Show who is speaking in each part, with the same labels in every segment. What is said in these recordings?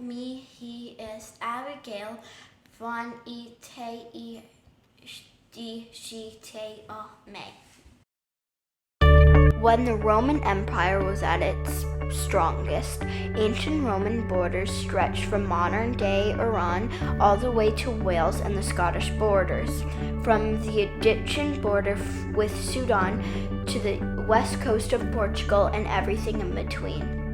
Speaker 1: Mir ist Abigail von die me. When the Roman Empire was at its strongest, ancient Roman borders stretched from modern-day Iran all the way to Wales and the Scottish borders, from the Egyptian border with Sudan to the west coast of Portugal and everything in between.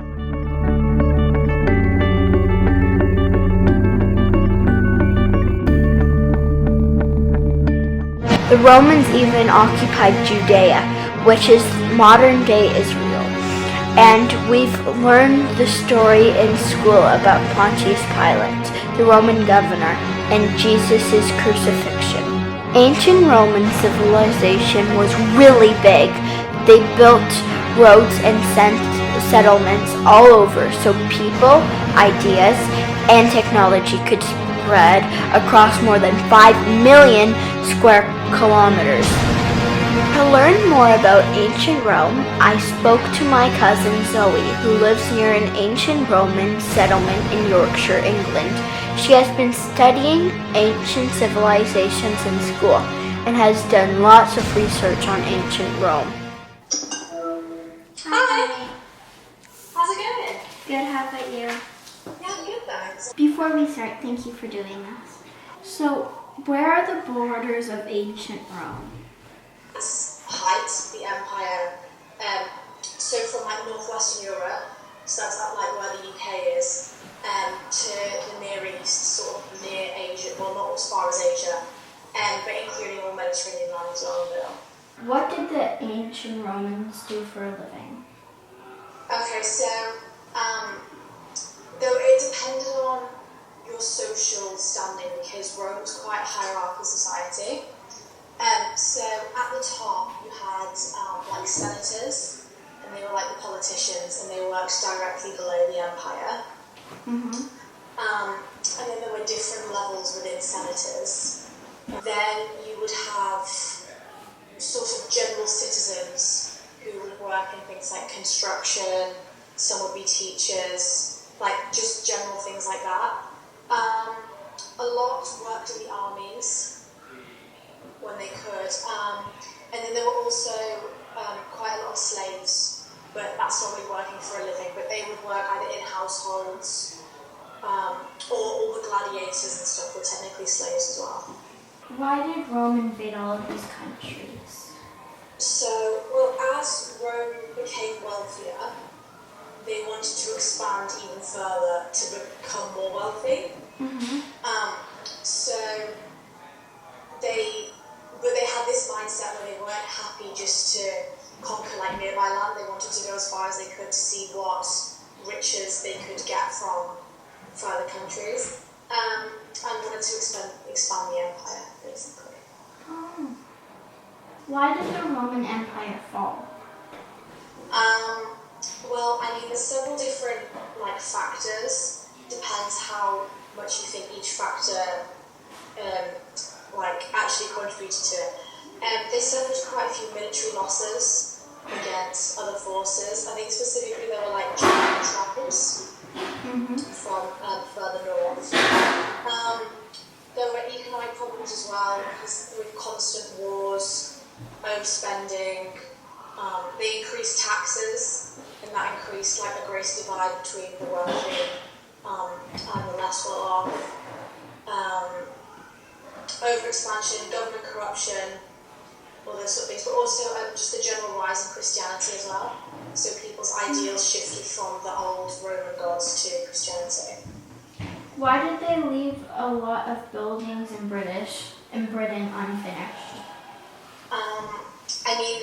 Speaker 1: The Romans even occupied Judea, which is modern-day Israel. And we've learned the story in school about Pontius Pilate, the Roman governor, and Jesus' crucifixion. Ancient Roman civilization was really big. They built roads and settlements all over so people, ideas, and technology could spread across more than 5 million square kilometers. To learn more about ancient Rome, I spoke to my cousin Zoe, who lives near an ancient Roman settlement in Yorkshire, England. She has been studying ancient civilizations in school and has done lots of research on ancient Rome.
Speaker 2: Hi. How's it going?
Speaker 1: Good, how about you?
Speaker 2: Yeah, good, thanks.
Speaker 1: Before we start, thank you for doing this. So, where are the borders of ancient Rome?
Speaker 2: Height, the empire, so from like northwestern Europe, so that's up like where the UK is, to the Near East, sort of near Asia, well not as far as Asia, but including all Mediterranean land as well.
Speaker 1: What did the ancient Romans do for a living?
Speaker 2: Okay, so though it depended on your social standing because Rome was quite a hierarchical society. So at the top you had like senators, and they were like the politicians, and they worked directly below the empire.
Speaker 1: Mm-hmm.
Speaker 2: And then there were different levels within senators. Then you would have sort of general citizens who would work in things like construction, some would be teachers, like just general things like that. A lot worked in the armies when they could, and then there were also quite a lot of slaves, but that's not really working for a living, but they would work either in households, or all the gladiators and stuff were technically slaves as well.
Speaker 1: Why did Rome invade all of these countries?
Speaker 2: So, well, as Rome became wealthier, they wanted to expand even further to become more wealthy.
Speaker 1: Mm-hmm.
Speaker 2: But they had this mindset where they weren't happy just to conquer like nearby land. They wanted to go as far as they could to see what riches they could get from further countries, and wanted to expand the empire, basically.
Speaker 1: Oh. Why did the Roman Empire fall?
Speaker 2: Well, I mean, there's several different like factors. Depends how much you think each factor like actually contributed to it. They suffered quite a few military losses against other forces. I think specifically there were like German tribes from further north. There were economic problems as well because with constant wars, overspending. They increased taxes, and that increased like a great divide between the wealthy and the less well off. Overexpansion, government corruption, all those sort of things, but also just the general rise in Christianity as well. So people's ideals shifted from the old Roman gods to Christianity.
Speaker 1: Why did they leave a lot of buildings in Britain unfinished?
Speaker 2: I mean,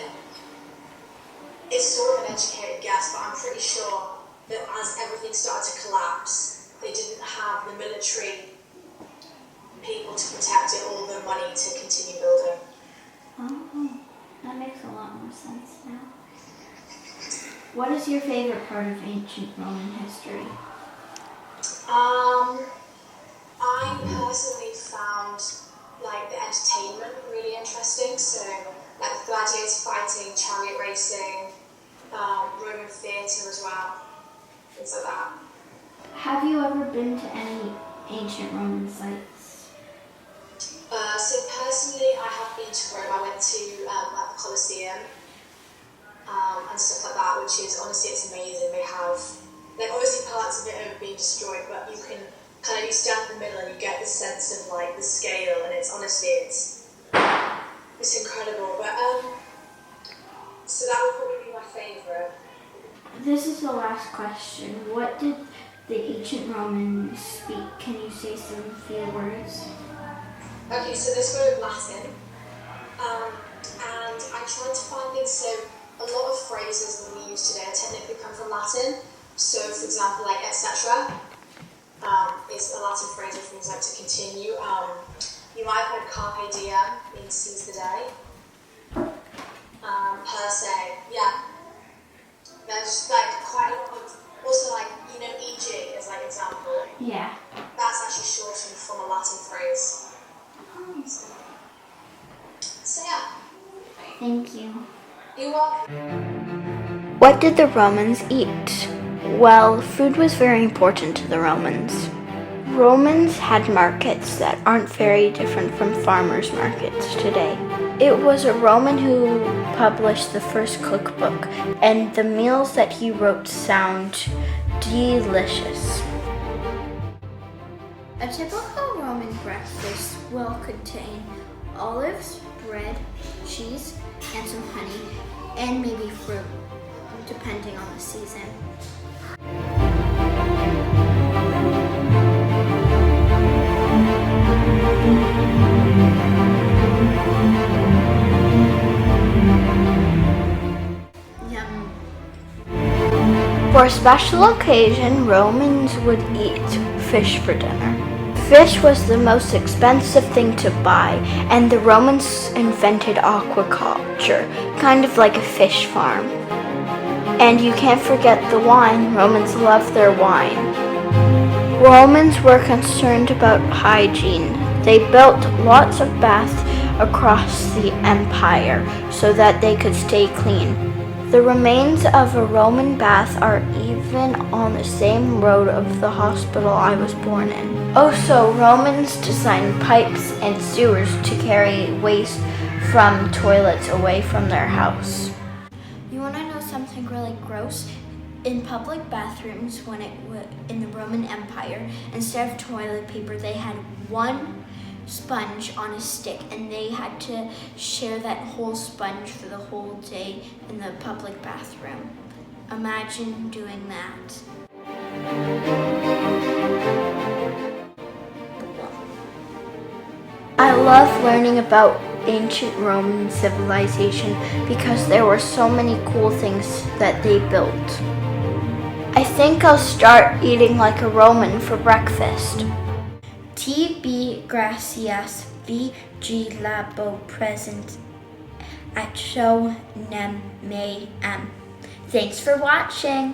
Speaker 2: it's sort of an educated guess, but I'm pretty sure that as everything started to collapse, they didn't have the military people to protect it or the money to continue building.
Speaker 1: Oh, that makes a lot more sense now. What is your favorite part of ancient Roman history?
Speaker 2: I personally found like the entertainment really interesting. So like gladiator fighting, chariot racing, Roman theatre as well, things like that.
Speaker 1: Have you ever been to any ancient Roman sites?
Speaker 2: So personally, I have been to Rome. I went to like the Colosseum and stuff like that, which is honestly it's amazing. They obviously parts of it are being destroyed, but you can kind of you stand in the middle and you get the sense of like the scale, and it's honestly it's incredible. But so that would probably be my favourite.
Speaker 1: This is the last question. What did the ancient Romans speak? Can you say some few words?
Speaker 2: Okay, so they spoke Latin, and I tried to find things. So a lot of phrases that we use today technically come from Latin. So, for example, like etc. Is a Latin phrase of things like to continue. You might have heard carpe diem, means seize the day. Per se, yeah. There's like quite a lot of, also like, you know, e.g. as like example.
Speaker 1: Yeah.
Speaker 2: That's actually shortened from a Latin phrase. So yeah.
Speaker 1: Thank you.
Speaker 2: You're welcome.
Speaker 1: What did the Romans eat? Well, food was very important to the Romans. Romans had markets that aren't very different from farmers' markets today. It was a Roman who published the first cookbook, and the meals that he wrote sound delicious. A typical Roman breakfast will contain olives, bread, cheese, and some honey, and maybe fruit, depending on the season. Yum. For a special occasion, Romans would eat fish for dinner. Fish was the most expensive thing to buy, and the Romans invented aquaculture, kind of like a fish farm. And you can't forget the wine. Romans loved their wine. Romans were concerned about hygiene. They built lots of baths across the empire so that they could stay clean. The remains of a Roman bath are even on the same road of the hospital I was born in. Also, Romans designed pipes and sewers to carry waste from toilets away from their house. You want to know something really gross? In public bathrooms, when it was in the Roman Empire, instead of toilet paper, they had one sponge on a stick, and they had to share that whole sponge for the whole day in the public bathroom. Imagine doing that. I love learning about ancient Roman civilization because there were so many cool things that they built. I think I'll start eating like a Roman for breakfast. TB gracias vigilabo present at show nem may am. Thanks for watching.